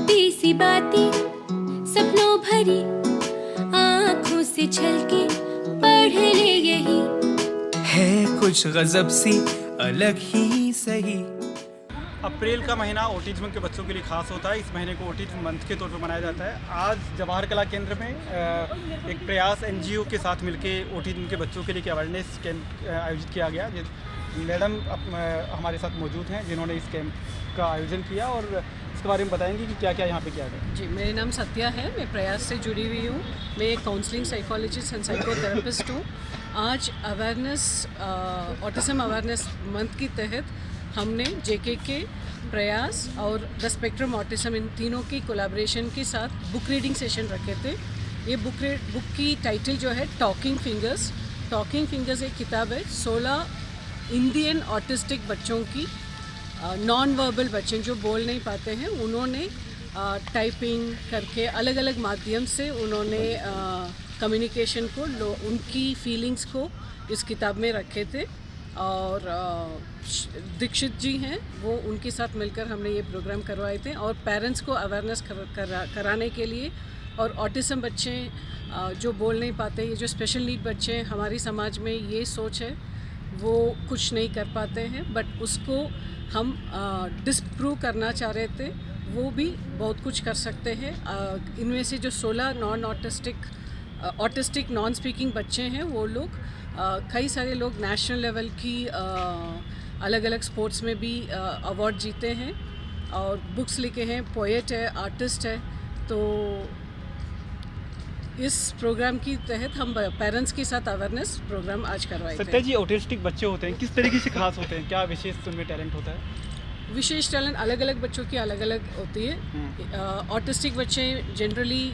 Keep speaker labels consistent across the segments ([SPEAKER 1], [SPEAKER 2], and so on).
[SPEAKER 1] छोटी सी बातें सपनों भरी आँखों से छलके पढ़ ले यही
[SPEAKER 2] है कुछ गजब सी अलग ही सही।
[SPEAKER 3] अप्रैल का महीना ऑटिज्म के बच्चों के लिए खास होता है। इस महीने को ऑटिज्म मंथ के तौर पर मनाया जाता है। आज जवाहर कला केंद्र में एक प्रयास एनजीओ के साथ मिलकर ऑटिज्म के बच्चों के लिए अवेयरनेस कैंप आयोजित किया गया। मैडम हमारे साथ मौजूद हैं जिन्होंने इस कैंप का आयोजन किया और इसके बारे में बताएंगे कि क्या क्या यहाँ पे किया गया।
[SPEAKER 4] जी, मेरा नाम सत्या है, मैं प्रयास से जुड़ी हुई हूँ। मैं एक काउंसलिंग साइकोलॉजिस्ट एंड साइकोथेरेपिस्ट हूँ। आज ऑटिज्म अवेयरनेस मंथ के तहत हमने जेके प्रयास और द स्पेक्ट्रम ऑटिज्म इन तीनों की कोलैबोरेशन के साथ बुक रीडिंग सेशन रखे थे। ये बुक की टाइटल जो है टॉकिंग फिंगर्स। टॉकिंग फिंगर्स एक किताब है 16 इंडियन ऑटिस्टिक बच्चों की, नॉन वर्बल बच्चे जो बोल नहीं पाते हैं, उन्होंने टाइपिंग करके अलग अलग माध्यम से उन्होंने कम्युनिकेशन को उनकी फीलिंग्स को इस किताब में रखे थे। और दीक्षित जी हैं, वो उनके साथ मिलकर हमने ये प्रोग्राम करवाए थे और पेरेंट्स को अवेयरनेस कराने के लिए। और ऑटिज्म बच्चे जो बोल नहीं पाते, ये जो स्पेशल नीड बच्चे हैं, हमारी समाज में ये सोच है वो कुछ नहीं कर पाते हैं, बट उसको हम डिस्प्रूव करना चाह रहे थे। वो भी बहुत कुछ कर सकते हैं। इनमें से जो 16 ऑटिस्टिक नॉन स्पीकिंग बच्चे हैं, वो लोग कई सारे लोग नेशनल लेवल की अलग अलग स्पोर्ट्स में भी अवार्ड जीते हैं और बुक्स लिखे हैं, पोएट है, आर्टिस्ट है। तो इस प्रोग्राम के तहत हम पेरेंट्स के साथ अवेयरनेस प्रोग्राम आज करवाए थे।
[SPEAKER 3] सत्या जी, ऑटिस्टिक बच्चे होते हैं, किस तरीके से खास होते हैं? क्या विशेष उनमें टैलेंट होता है?
[SPEAKER 4] विशेष टैलेंट अलग अलग बच्चों की अलग अलग होती है। ऑटिस्टिक बच्चे जनरली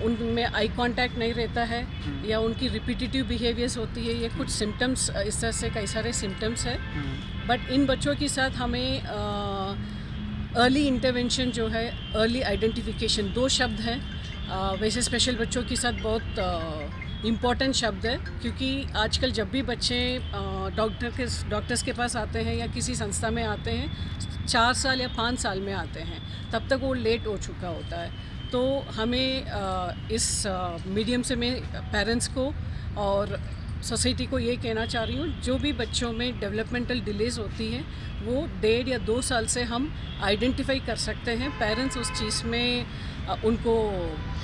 [SPEAKER 4] उनमें आई कांटेक्ट नहीं रहता है या उनकी रिपीटिटिव बिहेवियर्स होती है। ये कुछ सिम्टम्स, इस तरह से कई सारे सिम्टम्स हैं। बट इन बच्चों के साथ हमें अर्ली इंटरवेंशन जो है, अर्ली आइडेंटिफिकेशन, 2 शब्द हैं। वैसे स्पेशल बच्चों के साथ बहुत इम्पॉर्टेंट शब्द है, क्योंकि आजकल जब भी बच्चे डॉक्टर्स के पास आते हैं या किसी संस्था में आते हैं, 4 साल या 5 साल में आते हैं, तब तक वो लेट हो चुका होता है। तो हमें इस मीडियम से मैं पेरेंट्स को और सोसाइटी को ये कहना चाह रही हूँ, जो भी बच्चों में डेवलपमेंटल डिलेज होती है वो 1.5 या 2 साल से हम आइडेंटिफाई कर सकते हैं। पेरेंट्स उस चीज़ में उनको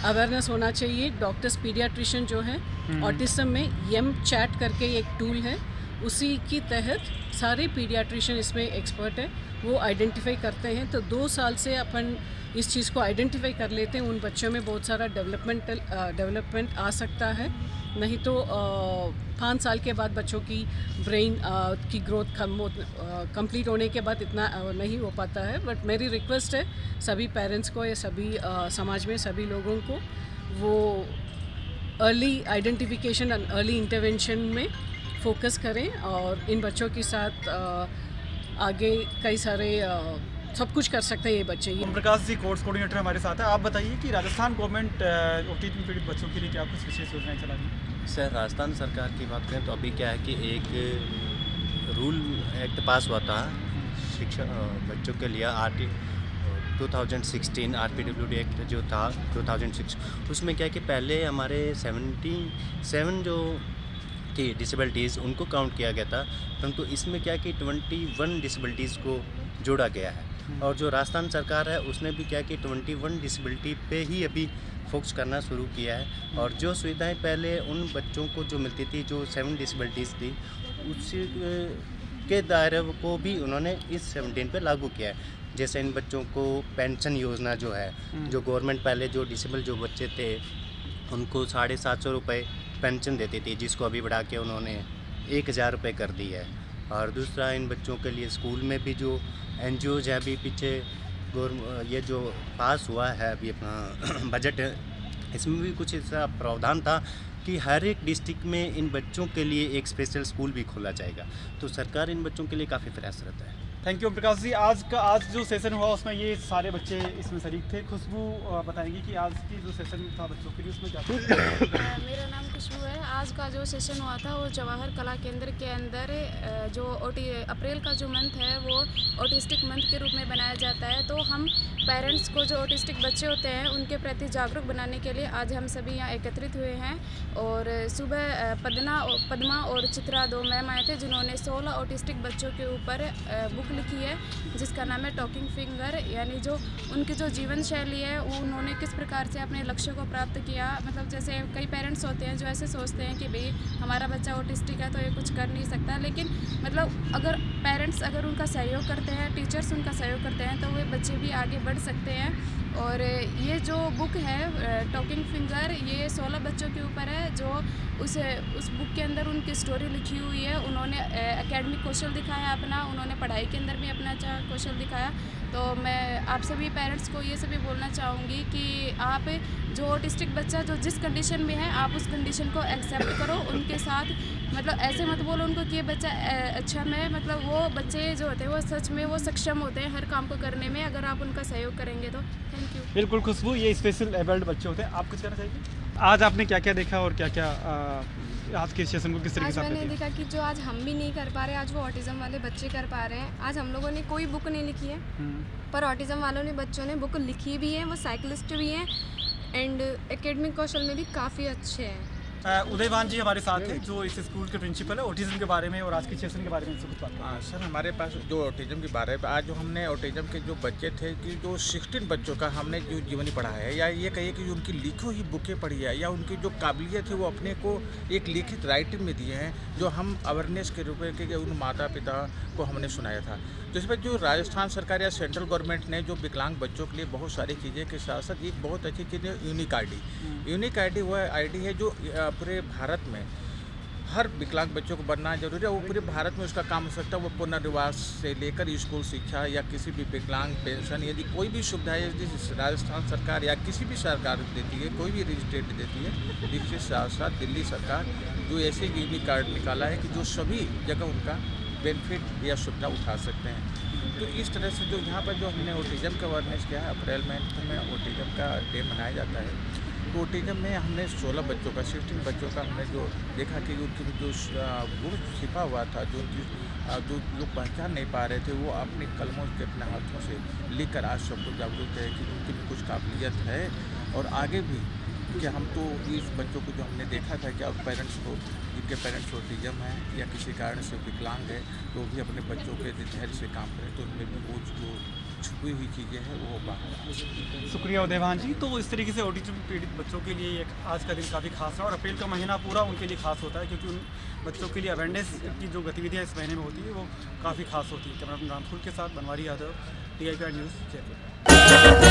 [SPEAKER 4] अवेयरनेस होना चाहिए। डॉक्टर्स पीडियाट्रिशियन जो है ऑटिज्म में यम चैट करके एक टूल है, उसी की तहत सारे पीडियाट्रिशियन इसमें एक्सपर्ट है, वो आइडेंटिफाई करते हैं। तो 2 साल से अपन इस चीज़ को आइडेंटिफाई कर लेते हैं, उन बच्चों में बहुत सारा डेवलपमेंट आ सकता है। नहीं तो 5 साल के बाद बच्चों की ब्रेन की ग्रोथ कंप्लीट होने के बाद इतना नहीं हो पाता है। बट मेरी रिक्वेस्ट है सभी पेरेंट्स को या सभी समाज में सभी लोगों को, वो early identification and early intervention में फोकस करें और इन बच्चों के साथ आगे कई सारे सब कुछ कर सकते हैं ये बच्चे।
[SPEAKER 3] ओम प्रकाश जी कोर्स कोऑर्डिनेटर हमारे साथ है। आप बताइए कि राजस्थान गवर्नमेंट ऑटिज्म पीड़ित बच्चों के लिए क्या कुछ विशेष योजनाएं चला रही है?
[SPEAKER 5] सर, राजस्थान सरकार की बात करें तो अभी क्या है कि एक रूल एक्ट पास हुआ था शिक्षा बच्चों के लिए 2016 RPWD एक्ट जो था 2006। उसमें क्या है कि पहले हमारे 77 जो थी डिसेबिलिटीज़ उनको काउंट किया गया था, परंतु इसमें क्या है कि 21 डिसेबिलिटीज़ को जोड़ा गया है। और जो राजस्थान सरकार है उसने भी क्या कि 21 डिसेबिलिटी पे ही अभी फोकस करना शुरू किया है। और जो सुविधाएं पहले उन बच्चों को जो मिलती थी जो 7 डिसेबिलिटीज़ थी, उस के दायरे को भी उन्होंने इस 17 पे लागू किया है। जैसे इन बच्चों को पेंशन योजना जो है, जो गवर्नमेंट पहले जो डिसेबल जो बच्चे थे उनको 750 रुपये पेंशन देती थी, जिसको अभी बढ़ा के उन्होंने 1000 रुपये कर दी है। और दूसरा, इन बच्चों के लिए स्कूल में भी जो NGOs है, अभी पीछे ये जो पास हुआ है अभी अपना बजट, इसमें भी कुछ ऐसा प्रावधान था कि हर एक डिस्ट्रिक्ट में इन बच्चों के लिए एक स्पेशल स्कूल भी खोला जाएगा। तो सरकार इन बच्चों के लिए काफ़ी प्रयासरत है।
[SPEAKER 3] Thank you Prakash ji. आज जो सेशन हुआ उसमें ये सारे बच्चे इसमें शरीक थे। खुशबू बताएंगी कि आज की जो सेशन था बच्चों के लिए उसमें क्या था?
[SPEAKER 6] मेरा नाम खुशबू है। आज का जो सेशन हुआ था वो जवाहर कला केंद्र के अंदर जो अप्रैल का जो मंथ है वो ऑटिस्टिक मंथ के रूप में बनाया जाता है। तो हम पेरेंट्स को जो ऑटिस्टिक बच्चे होते हैं उनके प्रति जागरूक बनाने के लिए आज हम सभी यहाँ एकत्रित हुए हैं। और सुबह पद्मा और चित्रा 2 मैम आए थे जिन्होंने 16 ऑटिस्टिक बच्चों के ऊपर बुक लिखी है जिसका नाम है टॉकिंग फिंगर, यानी जो उनकी जो जीवन शैली है वो उन्होंने किस प्रकार से अपने लक्ष्य को प्राप्त किया। मतलब जैसे कई पेरेंट्स होते हैं जो ऐसे सोचते हैं कि भाई हमारा बच्चा ऑटिस्टिक है तो ये कुछ कर नहीं सकता, लेकिन मतलब अगर पेरेंट्स अगर उनका सहयोग करते हैं, टीचर्स उनका सहयोग करते हैं तो वे बच्चे भी आगे बढ़ सकते हैं। और ये जो बुक है टॉकिंग फिंगर ये 16 बच्चों के ऊपर है जो उस बुक के अंदर उनकी स्टोरी लिखी हुई है। उन्होंने एकेडमिक कौशल दिखाया अपना, उन्होंने पढ़ाई के अंदर भी अपना अच्छा कौशल दिखाया। तो मैं आप सभी पेरेंट्स को ये सभी बोलना चाहूँगी कि आप जो ऑटिस्टिक बच्चा जो जिस कंडीशन में है आप उस कंडीशन को एक्सेप्ट करो, उनके साथ मतलब ऐसे मत बोलो उनको कि ये बच्चा अच्छा में, मतलब वो बच्चे जो होते हैं वो सच में वो सक्षम होते हैं हर काम को करने में अगर आप उनका सहयोग करेंगे तो। Thank you.
[SPEAKER 3] बिल्कुल खुशबू, ये स्पेशल एबल्ड बच्चे होते हैं। आप कुछ कहना चाहिए? आज आपने क्या क्या देखा और क्या क्या आज के सेशन को किस तरीके
[SPEAKER 7] आज
[SPEAKER 3] से
[SPEAKER 7] मैंने देखा कि जो आज हम भी नहीं कर पा रहे आज वो ऑटिज़म वाले बच्चे कर पा रहे हैं। आज हम लोगों ने कोई बुक नहीं लिखी है पर ऑटिज़म वालों ने बच्चों ने बुक लिखी भी है, वो साइकिलिस्ट भी हैं एंड एकेडमिक कौशल में भी काफ़ी अच्छे हैं।
[SPEAKER 3] उदयवान जी हमारे साथ हैं जो इस स्कूल के प्रिंसिपल है। ऑटिज्म के बारे में और आज की सेशन के बारे में कुछ बात
[SPEAKER 8] हाँ सर, हमारे पास जो ऑटिज्म के बारे में आज जो हमने ऑटिज्म के जो बच्चे थे कि जो 16 बच्चों का हमने जो जीवनी पढ़ा है या ये कहिए कि उनकी लिखी हुई बुकें पढ़ी है या उनकी जो काबिलियत है वो अपने को एक लिखित राइटिंग में दिए हैं जो हम अवेयरनेस के रूप में कि उन माता पिता को हमने सुनाया था। तो इसमें जो राजस्थान सरकार या सेंट्रल गवर्नमेंट ने जो विकलांग बच्चों के लिए बहुत सारी चीज़ें के साथ साथ एक बहुत अच्छी चीज़ है यूनिक आईडी। यूनिक आईडी वह आईडी है जो पूरे भारत में हर विकलांग बच्चों को बनना जरूरी है। वो पूरे भारत में उसका काम हो सकता है। वो पुनर्वास से लेकर स्कूल शिक्षा या किसी भी विकलांग पेंशन यदि कोई भी सुविधा यदि राजस्थान सरकार या किसी भी सरकार देती है, कोई भी स्टेट देती है, इसके साथ साथ दिल्ली सरकार जो ऐसे यूनिक कार्ड निकाला है कि जो सभी जगह उनका बेनिफिट या सुविधा उठा सकते हैं। तो इस तरह से जो यहाँ पर जो हमने ऑटिज्म का अवेयरनेस किया है, अप्रैल मंथ में ऑटिज्म का डे मनाया जाता है। तो ऑटिज्म में हमने 16 बच्चों का 16 बच्चों का हमने जो देखा कि उनकी जो गुण छिपा हुआ था, जो लोग पहचान नहीं पा रहे थे, वो अपने कलमों के अपने हाथों से लिखकर आज सबको जागरूक है कि उनकी भी कुछ काबिलियत है और आगे भी कि हम तो इस बच्चों को जो हमने देखा था कि अब पेरेंट्स को जिनके पेरेंट्स ऑटिज्म है या किसी कारण से विकलांग है तो भी अपने बच्चों के धैर्य से काम करें तो उनमें भी वो जो छुपी हुई चीज़ें हैं वो बाहर।
[SPEAKER 3] शुक्रिया उदयवान जी। तो इस तरीके से ऑटिज्म पीड़ित बच्चों के लिए एक आज का दिन काफ़ी खास है और अप्रैल का महीना पूरा उनके लिए खास होता है क्योंकि उन बच्चों के लिए अवेयरनेस की जो गतिविधियाँ इस महीने में होती है वो काफ़ी खास होती है। कैमरा रामफुल के साथ बनवारी यादव, TIPR न्यूज़ जयपुर।